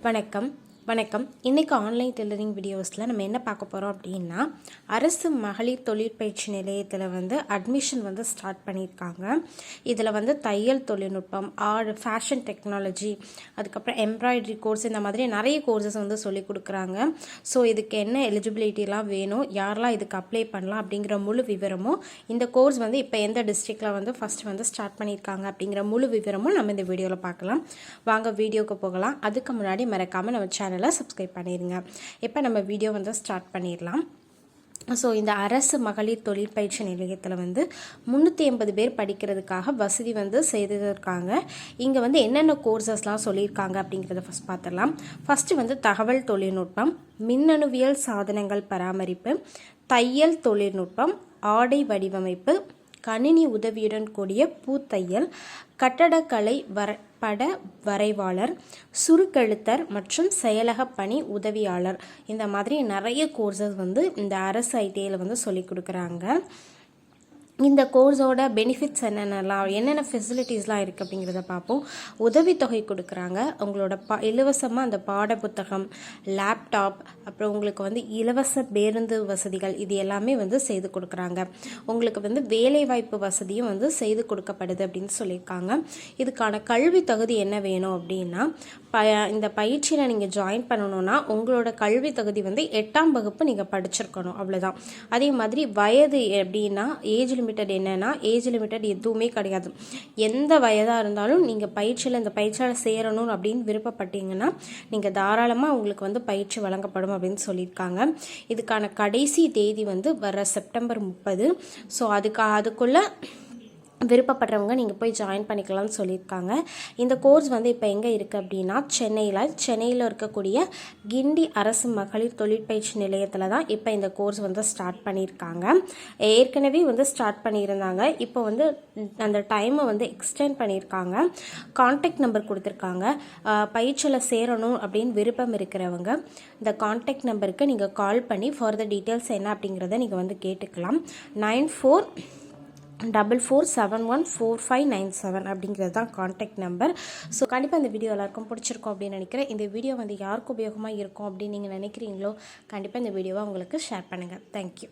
வணக்கம் இன்றைக்கி online tailoring வீடியோஸில் நம்ம என்ன பார்க்க போகிறோம் அப்படின்னா, அரசு மகளிர் தொழிற்பயிற்சி நிலையத்தில் அட்மிஷன் ஸ்டார்ட் பண்ணியிருக்காங்க. இதில் தையல் தொழில்நுட்பம், ஃபேஷன் டெக்னாலஜி, அதுக்கப்புறம் எம்ப்ராய்டரி கோர்ஸ், இந்த மாதிரி நிறைய கோர்சஸ் சொல்லிக் கொடுக்குறாங்க. ஸோ இதுக்கு என்ன எலிஜிபிலிட்டிலாம் வேணும், யாரெல்லாம் இதுக்கு அப்ளை பண்ணலாம் அப்படிங்கிற முழு விவரமும், இந்த கோர்ஸ் இப்போ எந்த டிஸ்ட்ரிக்டில் ஃபஸ்ட்டு ஸ்டார்ட் பண்ணியிருக்காங்க அப்படிங்கிற முழு விவரமும் நம்ம இந்த வீடியோவில் பார்க்கலாம். வாங்க வீடியோக்கு போகலாம். அதுக்கு முன்னாடி மறக்காமல் நம்ம சேனலை சப்ஸ்கிரைப் பண்ணிடுங்க. இப்போ நம்ம வீடியோ ஸ்டார்ட் பண்ணிடலாம். ஸோ இந்த அரசு மகளிர் தொழிற்பயிற்சி நிலையத்தில் 380 பேர் படிக்கிறதுக்காக வசதி செய்திருக்காங்க. இங்கே என்னென்ன கோர்சஸ்லாம் சொல்லியிருக்காங்க அப்படிங்கிறத ஃபஸ்ட் பார்த்துடலாம். ஃபஸ்ட்டு தகவல் தொழில்நுட்பம், மின்னணுவியல் சாதனங்கள் பராமரிப்பு, தையல் தொழில்நுட்பம், ஆடை வடிவமைப்பு, கணினி உதவியுடன் கூடிய பூத்தையல், கட்டடக்கலை பட வரைவாளர், சுருக்கெழுத்தர் மற்றும் செயலக பணி உதவியாளர், இந்த மாதிரி நிறைய கோர்சஸ் இந்த அரசு ஐடிஐயில் சொல்லிக் கொடுக்குறாங்க. இந்த கோர்ஸோட பெனிஃபிட்ஸ் என்னென்ன ஃபெசிலிட்டிஸ்லாம் இருக்குது அப்படிங்கிறத பார்ப்போம். உதவித்தொகை கொடுக்குறாங்க. உங்களோட இலவசமாக அந்த பாட புத்தகம், லேப்டாப், அப்புறம் உங்களுக்கு இலவச பேருந்து வசதிகள், இது எல்லாமே செய்து கொடுக்குறாங்க. உங்களுக்கு வேலைவாய்ப்பு வசதியும் செய்து கொடுக்கப்படுது அப்படின்னு சொல்லியிருக்காங்க. இதுக்கான கல்வி தகுதி என்ன வேணும் அப்படின்னா, இந்த பயிற்சியில் நீங்கள் ஜாயின் பண்ணணுன்னா உங்களோட கல்வி தகுதி 8ஆம் வகுப்பு நீங்கள் படிச்சிருக்கணும், அவ்வளோதான். அதே மாதிரி வயது எப்படின்னா, ஏஜ் லிமிட்டட் என்னென்னா, ஏஜ் லிமிட்டட் எதுவுமே கிடையாது. எந்த வயதாக இருந்தாலும் நீங்கள் இந்த பயிற்சியில் சேரணும் அப்படின்னு விருப்பப்பட்டீங்கன்னா நீங்கள் தாராளமாக உங்களுக்கு பயிற்சி வழங்கப்படும் அப்படின்னு சொல்லியிருக்காங்க. இதுக்கான கடைசி தேதி வர செப்டம்பர் 30. ஸோ அதுக்குள்ளே விருப்பப்படுறவங்க நீங்கள் போய் ஜாயின் பண்ணிக்கலாம்னு சொல்லியிருக்காங்க. இந்த கோர்ஸ் இப்போ எங்கே இருக்குது அப்படின்னா, சென்னையில் இருக்கக்கூடிய கிண்டி அரசு மகளிர் தொழிற்பயிற்சி நிலையத்தில் தான் இப்போ இந்த கோர்ஸ் ஸ்டார்ட் பண்ணியிருக்காங்க. ஏற்கனவே ஸ்டார்ட் பண்ணியிருந்தாங்க. இப்போ அந்த டைமை எக்ஸ்டெண்ட் பண்ணியிருக்காங்க. கான்டாக்ட் நம்பர் கொடுத்துருக்காங்க. பயிற்சியில் சேரணும் அப்படின்னு விருப்பம் இருக்கிறவங்க இந்த கான்டாக்ட் நம்பருக்கு நீங்கள் கால் பண்ணி ஃபர்தர் டீட்டெயில்ஸ் என்ன அப்படிங்கிறத நீங்கள் கேட்டுக்கலாம். 9444714597 அப்படிங்கிறது தான் கான்டாக்ட் நம்பர். ஸோ கண்டிப்பாக இந்த வீடியோ எல்லாருக்கும் பிடிச்சிருக்கும் அப்படின்னு நினைக்கிறேன். இந்த வீடியோ யாருக்கு உபயோகமாக இருக்கும் அப்படின்னு நீங்கள் நினைக்கிறீங்களோ கண்டிப்பாக இந்த வீடியோவை உங்களுக்கு ஷேர் பண்ணுங்கள். தேங்க்யூ.